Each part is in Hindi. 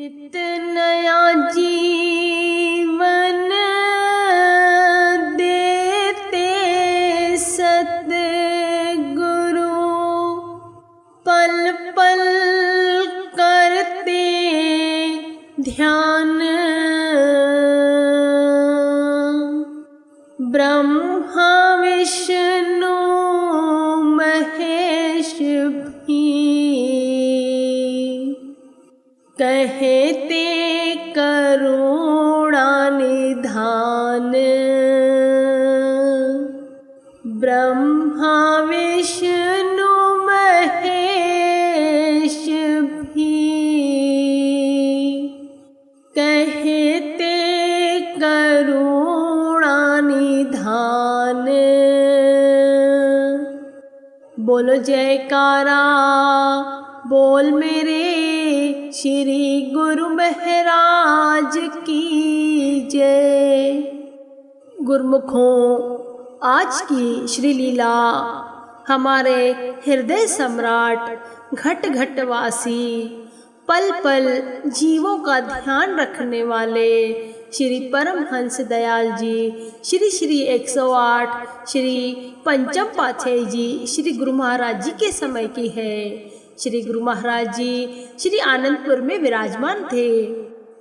नित नया जीवन देते सतगुरु, पल पल करते ध्यान। ब्रह्मा विष्णु महेश भी कहते करुणा निधान। ब्रह्मा विष्णु महेश भी कहते करुणा निधान। बोलो जयकारा बोल मेरे श्री गुरु महाराज की जय। गुरुमुखों, आज की श्री लीला हमारे हृदय सम्राट घट घटवासी, पल पल जीवों का ध्यान रखने वाले श्री परमहंस दयाल जी, श्री 108 श्री पंचम पातशाही जी श्री गुरु महाराज जी के समय की है। श्री गुरु महाराज जी श्री आनंदपुर में विराजमान थे।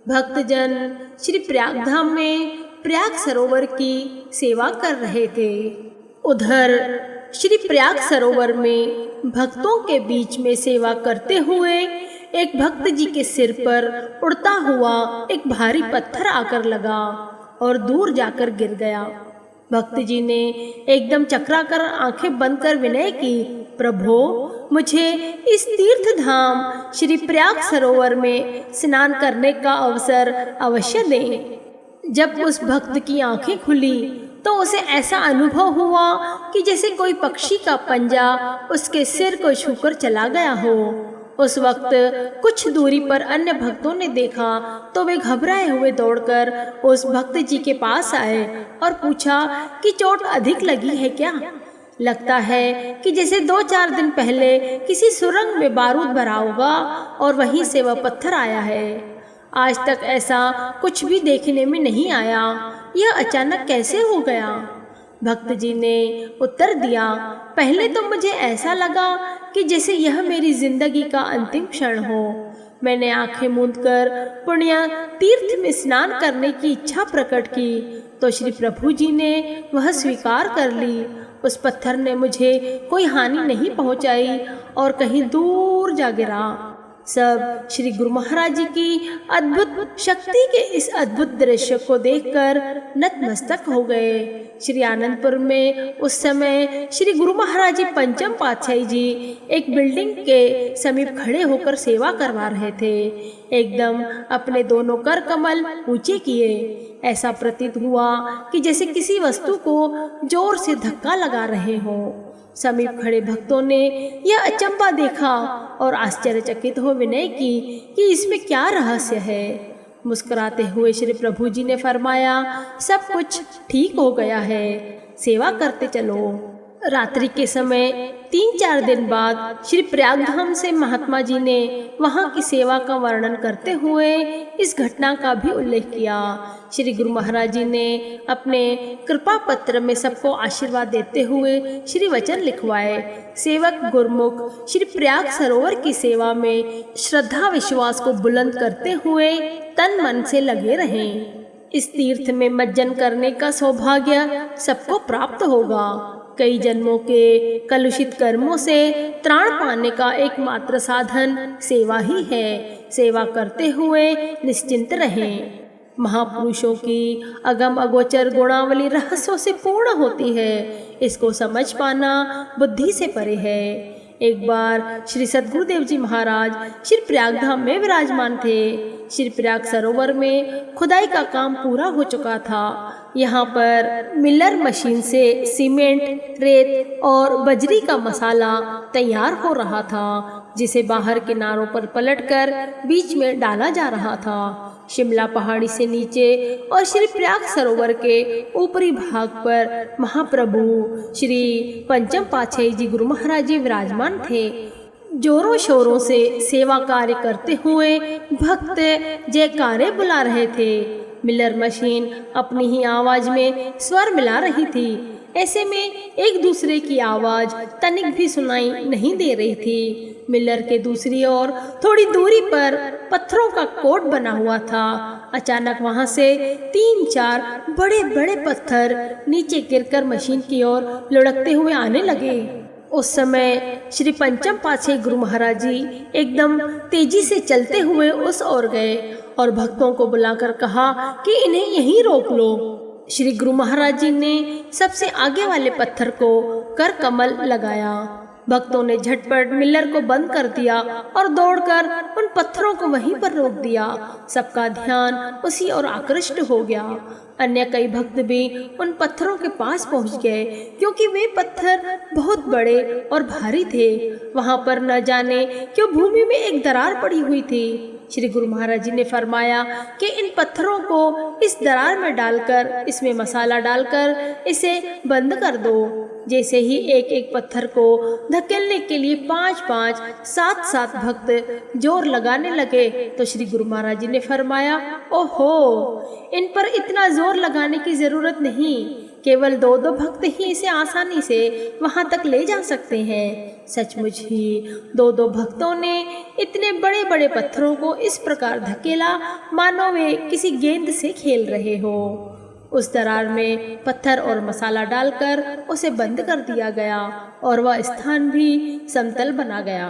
भक्तजन श्री प्रयागधाम में प्रयाग सरोवर की सेवा कर रहे थे। उधर श्री प्रयाग सरोवर में भक्तों के बीच में सेवा करते हुए एक भक्त जी के सिर पर उड़ता हुआ एक भारी पत्थर आकर लगा और दूर जाकर गिर गया। भक्त जी ने एकदम चकराकर आंखें बंद कर विनय की, प्रभु मुझे इस तीर्थ धाम श्री प्रयाग सरोवर में स्नान करने का अवसर अवश्य दें। जब उस भक्त की आंखें खुली तो उसे ऐसा अनुभव हुआ कि जैसे कोई पक्षी का पंजा उसके सिर को छूकर चला गया हो। उस वक्त कुछ दूरी पर अन्य भक्तों ने देखा तो वे घबराए हुए दौड़कर उस भक्त जी के पास आए और पूछा कि चोट अधिक लगी है क्या? लगता है कि जैसे 2-4 दिन पहले किसी सुरंग में बारूद भरा होगा और वहीं से वह पत्थर आया है। आज तक ऐसा कुछ भी देखने में नहीं आया, यह अचानक कैसे हो गया? भक्त जी ने उत्तर दिया, पहले तो मुझे ऐसा लगा कि जैसे यह मेरी जिंदगी का अंतिम क्षण हो। मैंने आंखें मूंदकर पुण्य तीर्थ में स्नान करने की इच्छा प्रकट की तो श्री प्रभु जी ने वह स्वीकार कर ली। उस पत्थर ने मुझे कोई हानि नहीं पहुंचाई और कहीं दूर जा गिरा। सब श्री गुरु महाराज जी की अद्भुत शक्ति के इस अद्भुत दृश्य को देखकर नतमस्तक हो गए। श्री आनंदपुर में उस समय श्री गुरु महाराज जी पंचम पातशाही जी एक बिल्डिंग के समीप खड़े होकर सेवा करवा रहे थे। एकदम अपने दोनों कर कमल ऊंचे किए। ऐसा प्रतीत हुआ कि जैसे किसी वस्तु को जोर से धक्का लगा रहे हों। समीप खड़े भक्तों ने यह अचंभा देखा और आश्चर्यचकित हो विनय की कि इसमें क्या रहस्य है। मुस्कुराते हुए श्री प्रभु जी ने फरमाया, सब कुछ ठीक हो गया है, सेवा करते चलो। रात्रि के समय 3-4 दिन बाद श्री प्रयागधाम से महात्मा जी ने वहाँ की सेवा का वर्णन करते हुए इस घटना का भी उल्लेख किया। श्री गुरु महाराज जी ने अपने कृपा पत्र में सबको आशीर्वाद देते हुए श्री वचन लिखवाए, सेवक गुरुमुख श्री प्रयाग सरोवर की सेवा में श्रद्धा विश्वास को बुलंद करते हुए तन मन से लगे रहें। इस तीर्थ में मज्जन करने का सौभाग्य सबको प्राप्त होगा। कई जन्मों के कलुषित कर्मों से त्राण पाने का एकमात्र साधन सेवा ही है। सेवा करते हुए निश्चिंत रहें। महापुरुषों की अगम अगोचर गुणावली रहस्यों से पूर्ण होती है, इसको समझ पाना बुद्धि से परे है। एक बार श्री सद्गुरुदेव जी महाराज श्री प्रयागधाम में विराजमान थे। श्री प्रयाग सरोवर में खुदाई का काम पूरा हो चुका था। यहाँ पर मिलर मशीन से सीमेंट, रेत और बजरी का मसाला तैयार हो रहा था, जिसे बाहर किनारों पर पलटकर बीच में डाला जा रहा था। शिमला पहाड़ी से नीचे और श्री प्रयाग सरोवर के ऊपरी भाग पर महाप्रभु श्री पंचम पातशाही जी गुरु महाराज जी विराजमान थे। जोरों शोरों से सेवा कार्य करते हुए भक्त जयकारे बुला रहे थे। मिलर मशीन अपनी ही आवाज में स्वर मिला रही थी। ऐसे में एक दूसरे की आवाज तनिक भी सुनाई नहीं दे रही थी। मिलर के दूसरी ओर थोड़ी दूरी पर पत्थरों का कोट बना हुआ था। अचानक वहां से 3-4 बड़े बड़े पत्थर नीचे गिरकर मशीन की ओर लुढ़कते हुए आने लगे। उस समय श्री पंचम पाछे गुरु महाराज जी एकदम तेजी से चलते हुए उस ओर गए और भक्तों को बुलाकर कहा कि इन्हें यहीं रोक लो। श्री गुरु महाराज जी ने सबसे आगे वाले पत्थर को कर कमल लगाया। भक्तों ने झटपट मिलर को बंद कर दिया और दौड़कर उन पत्थरों को वहीं पर रोक दिया। सबका ध्यान उसी ओर आकृष्ट हो गया। अन्य कई भक्त भी उन पत्थरों के पास पहुंच गए, क्योंकि वे पत्थर बहुत बड़े और भारी थे। वहां पर न जाने क्यों भूमि में एक दरार पड़ी हुई थी। श्री गुरु महाराज जी ने फरमाया कि इन पत्थरों को इस दरार में डालकर, इसमें मसाला डालकर इसे बंद कर दो। जैसे ही एक एक पत्थर को धकेलने के लिए 5-5, 7-7 भक्त जोर लगाने लगे तो श्री गुरु महाराज जी ने फरमाया, ओहो, इन पर इतना जोर लगाने की जरूरत नहीं, केवल 2-2 भक्त ही इसे आसानी से वहां तक ले जा सकते हैं। सचमुच ही 2-2 भक्तों ने इतने बड़े बड़े पत्थरों को इस प्रकार धकेला मानो वे किसी गेंद से खेल रहे हो। उस दरार में पत्थर और मसाला डालकर उसे बंद कर दिया गया और वह स्थान भी समतल बना गया।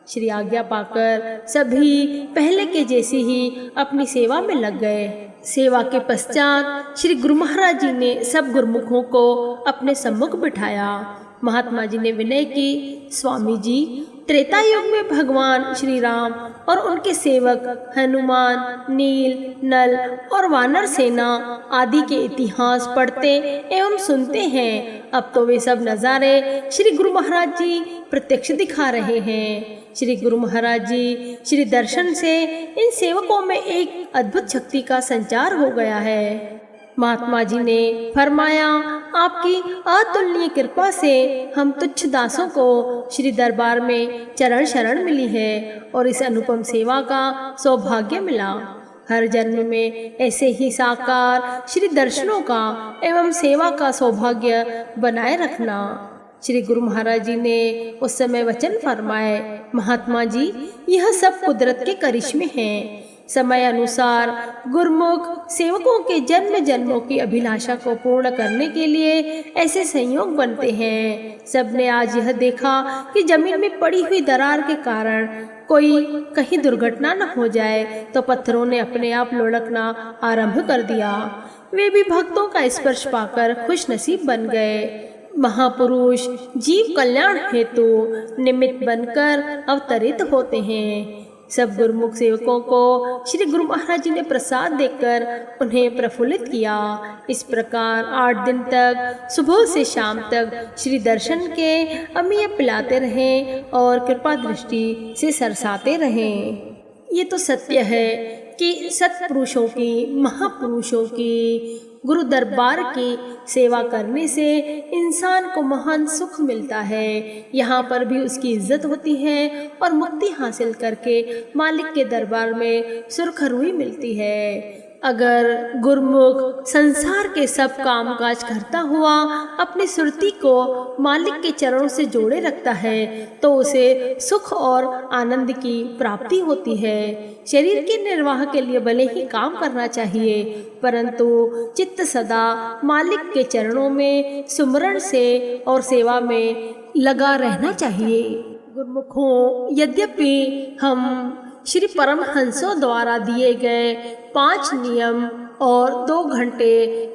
श्री आज्ञा पाकर सभी पहले के जैसी ही अपनी सेवा में लग गए। सेवा के पश्चात श्री गुरु महाराज जी ने सब गुरुमुखों को अपने सम्मुख बिठाया। महात्मा जी ने विनय की, स्वामी जी, त्रेता युग में भगवान श्री राम और उनके सेवक हनुमान, नील, नल और वानर सेना आदि के इतिहास पढ़ते एवं सुनते हैं। अब तो वे सब नज़ारे श्री गुरु महाराज जी प्रत्यक्ष दिखा रहे हैं। श्री गुरु महाराज जी श्री दर्शन से इन सेवकों में एक अद्भुत शक्ति का संचार हो गया है। महात्मा जी ने फरमाया, आपकी अतुलनीय कृपा से हम तुच्छ दासों को श्री दरबार में चरण शरण मिली है और इस अनुपम सेवा का सौभाग्य मिला। हर जन्म में ऐसे ही साकार श्री दर्शनों का एवं सेवा का सौभाग्य बनाए रखना। श्री गुरु महाराज जी ने उस समय वचन फरमाए, महात्मा जी, यह सब कुदरत के करिश्मे हैं। समय अनुसार गुरुमुख सेवकों के जन्म जन्मों की अभिलाषा को पूर्ण करने के लिए ऐसे संयोग बनते हैं। सबने आज यह देखा कि जमीन में पड़ी हुई दरार के कारण कोई कहीं दुर्घटना न हो जाए, तो पत्थरों ने अपने आप लुढ़कना आरंभ कर दिया। वे भी भक्तों का स्पर्श पाकर खुश नसीब बन गए। महापुरुष जीव कल्याण हेतु निमित्त बनकर अवतरित होते हैं। सब गुरुमुख सेवकों को श्री गुरु महाराज जी ने प्रसाद देकर उन्हें प्रफुल्लित किया। इस प्रकार 8 दिन तक सुबह से शाम तक श्री दर्शन के अमीय पिलाते रहें और कृपा दृष्टि से सरसाते रहें। ये तो सत्य है कि सत्पुरुषों की, महापुरुषों की गुरु दरबार की सेवा करने से इंसान को महान सुख मिलता है। यहाँ पर भी उसकी इज्जत होती है और मुक्ति हासिल करके मालिक के दरबार में सुरखरुई मिलती है। अगर गुरुमुख संसार के सब कामकाज करता हुआ अपनी सुरती को मालिक के चरणों से जोड़े रखता है तो उसे सुख और आनंद की प्राप्ति होती है। शरीर के निर्वाह के लिए भले ही काम करना चाहिए, परंतु चित्त सदा मालिक के चरणों में सुमरण से और सेवा में लगा रहना चाहिए। गुरुमुखों, यद्यपि हम श्री परमहंसों द्वारा दिए गए 5 नियम और 2 घंटे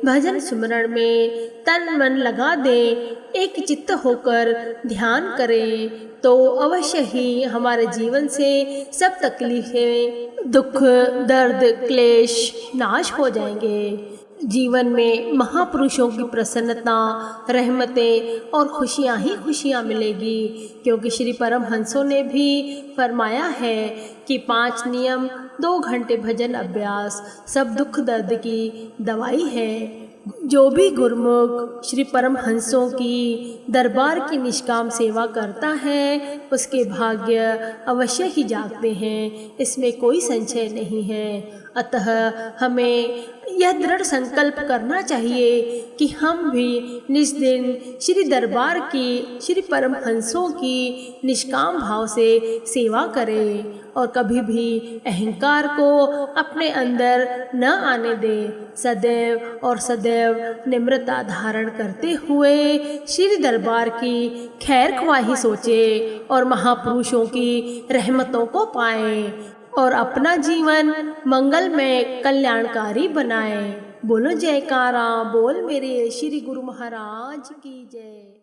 भजन सुमरण में तन मन लगा दें, एक चित्त होकर ध्यान करें, तो अवश्य ही हमारे जीवन से सब तकलीफें, दुख, दर्द, क्लेश नाश हो जाएंगे। जीवन में महापुरुषों की प्रसन्नता, रहमतें और खुशियां ही खुशियां मिलेगी, क्योंकि श्री परमहंसों ने भी फरमाया है कि 5 नियम, 2 घंटे भजन अभ्यास सब दुख दर्द की दवाई है। जो भी गुरुमुख श्री परमहंसों की दरबार की निष्काम सेवा करता है उसके भाग्य अवश्य ही जागते हैं, इसमें कोई संशय नहीं है। अतः हमें यह दृढ़ संकल्प करना चाहिए कि हम भी निज दिन श्री दरबार की श्री परमहंसों की निष्काम भाव से सेवा करें और कभी भी अहंकार को अपने अंदर न आने दें। सदैव और सदैव निम्रता धारण करते हुए श्री दरबार की खैर ख्वाही सोचे और महापुरुषों की रहमतों को पाएं और अपना जीवन मंगल में कल्याणकारी बनाएं। बोलो जयकारा बोल मेरे श्री गुरु महाराज की जय।